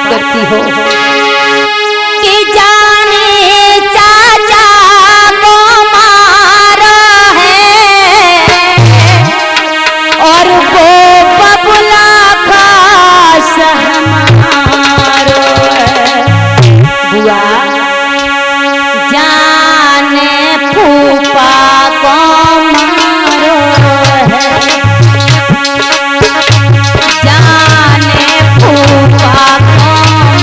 बात करती हो कि जाने चाचा को मारा है और वो बबुला खास हमारो है। बुआ जाने फूफा को मारो है, जाने फूफा को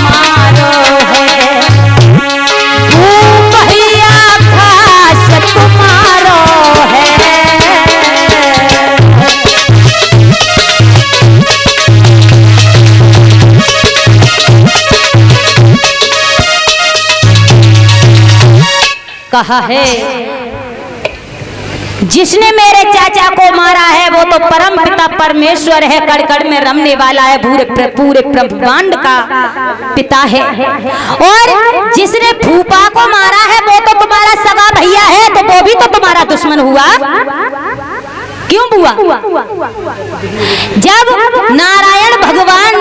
मारो है, भैया खास तुम्हारो है। कहा है जिसने मेरे चाचा को मारा है वो तो परम पिता परमेश्वर है, कड़ में रमने वाला है, पूरे ब्रह्मांड का पिता है। और जिसने फूफा को मारा है वो तो तुम्हारा सगा भैया है, तो वो भी तो तुम्हारा दुश्मन हुआ। क्यों बुआ? जब नारायण भगवान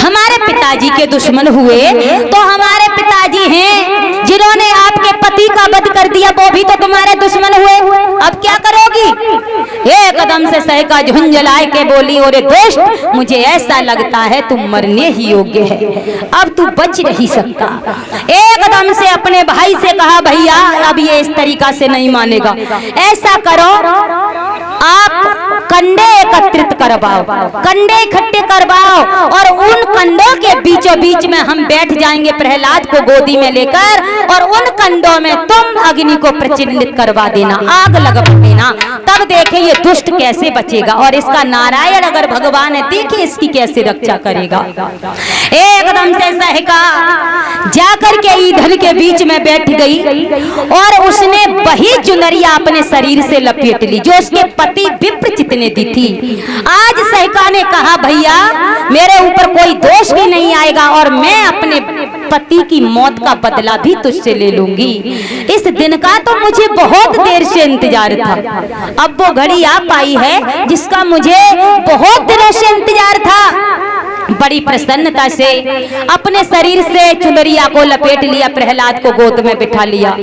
हमारे पिताजी के दुश्मन हुए तो हमारे पिताजी हैं जिन्होंने आपके पति का वध कर दिया, वो भी तो तुम्हारे दुश्मन हुए। अब क्या करोगी? एकदम से सहका झुंझलाए के बोली, और दोस्त मुझे ऐसा लगता है तुम मरने ही योग्य है, अब तू बच नहीं सकता। एकदम से अपने भाई से कहा भैया अब ये इस तरीका से नहीं मानेगा, ऐसा करो आप कंडे एकत्रित करवाओ, कंडे इकट्ठे करवाओ और उन कंडों के बीचों बीच में हम बैठ जाएंगे प्रहलाद को गोदी में लेकर, और उन कंडों में तुम अग्नि को प्रज्वलित करवा देना, आग लगा देना, तब देखे ये दुष्ट कैसे बचेगा। और इसका नारायण अगर भगवान है, देखिए इसकी कैसे रक्षा करेगा। एकदम से सहका जाकर के ईंधन के बीच में बैठ गई और उसने वही चुनरिया अपने शरीर से लपेट ली जो उसके पति विप्रचित ने दी थी। आज सहका ने कहा भैया मेरे ऊपर कोई दोष भी नहीं आएगा और मैं अपने पति की मौत का बदला भी तुझसे ले लूंगी। इस दिन का तो मुझे बहुत देर से इंतजार था, अब वो घड़ी आ पाई है जिसका मुझे बहुत दिनों से इंतजार था। बड़ी प्रसन्नता से अपने शरीर से चुनरिया को लपेट लिया, प्रहलाद को गोद में बिठा लिया।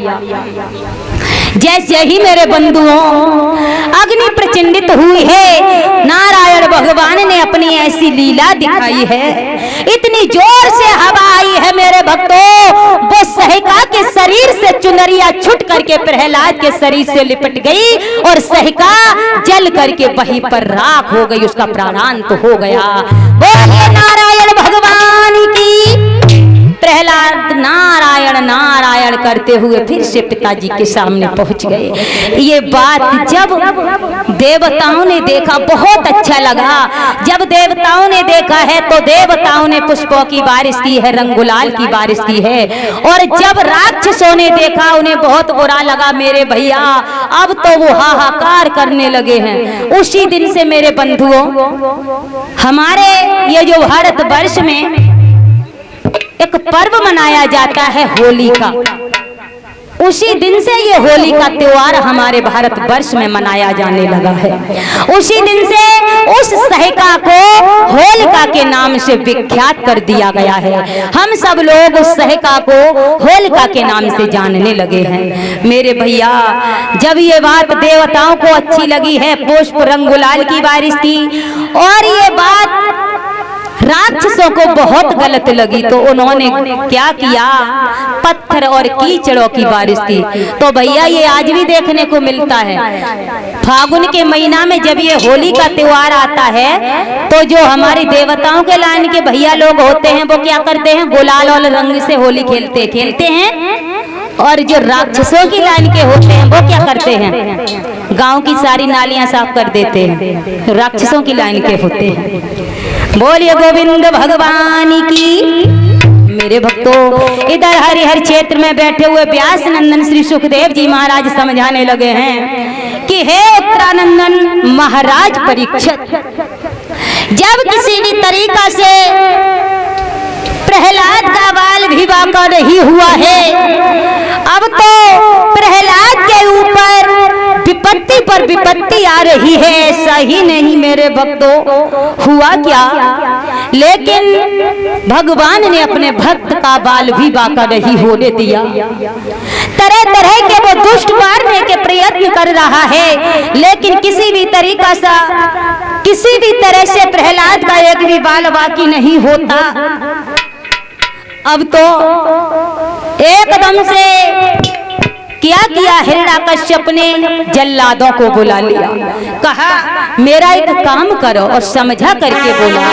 जैसे ही मेरे बंधुओं अग्नि प्रचंडित हुई है, नारायण भगवान ने अपनी ऐसी लीला दिखाई है, इतनी जोर से हवा आई है मेरे भक्तों, वो सहका के शरीर से चुनरिया छूट करके प्रहलाद के शरीर से लिपट गई और सहका जल करके वहीं पर राख हो गई, उसका प्राणांत हो गया। बोलिए नारायण भगवान की। प्रहलाद नारायण नारायण करते हुए फिर से पिताजी के सामने पहुंच गए। ये बात जब देवताओं ने देखा बहुत अच्छा लगा। जब देवताओं ने देखा है तो देवताओं ने पुष्पों की बारिश की है, रंग गुलाल की बारिश की है, और जब राक्षसों ने देखा उन्हें बहुत बुरा लगा। मेरे भैया अब तो वो हाहाकार करने लगे हैं। उसी दिन से मेरे बंधुओं हमारे ये जो भारत वर्ष में एक पर्व मनाया जाता है होली का, उसी दिन से ये होली का त्योहार हमारे भारत वर्ष में मनाया जाने लगा है। उसी दिन से उस सहका को होलिका के नाम से विख्यात कर दिया गया है। हम सब लोग उस सहका को होलिका के नाम से जानने लगे हैं। मेरे भैया जब ये बात देवताओं को अच्छी लगी है, पुष्प रंग गुलाल की बारिश की, और ये बात राक्षसों को बहुत गलत लगी तो उन्होंने क्या किया, पत्थर और कीचड़ों की बारिश की। तो भैया ये आज भी देखने को मिलता है। फागुन के महीना में जब ये होली का त्योहार आता है तो जो हमारी देवताओं के लाइन के भैया लोग होते हैं वो क्या करते हैं, गुलाल और रंग से होली खेलते हैं, और जो राक्षसों की लाइन के होते हैं वो क्या करते हैं, गांव की सारी नालियां साफ कर देते हैं। राक्षसों की लाइन के होते हैं। बोलिए गोविंद भगवान की। मेरे भक्तों इधर हरिहर क्षेत्र में बैठे हुए व्यास नंदन श्री सुखदेव जी महाराज समझाने लगे हैं कि हे उत्तरानंदन महाराज परीक्षित, जब किसी भी तरीका से प्रहलाद का बाल विवाह नहीं हुआ है, अब तो प्रहलाद के ऊपर विपत्ति पर विपत्ति आ रही है, ऐसा ही नहीं मेरे भक्तों। हुआ क्या, लेकिन भगवान ने अपने भक्त का बाल भी बांका नहीं होने दिया। तरह तरह के वो दुष्ट मारने के प्रयत्न कर रहा है, लेकिन किसी भी तरीका सा, किसी भी तरह से प्रहलाद का एक भी बाल बाकी नहीं होता। अब तो एकदम से क्या किया, हिरण्यकश्यप ने जल्लादों को बुला लिया, कहा मेरा एक काम करो, और समझा करके बोला।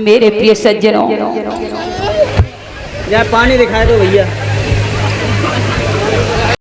मेरे प्रिय सज्जनों, यार पानी दिखाए दो भैया।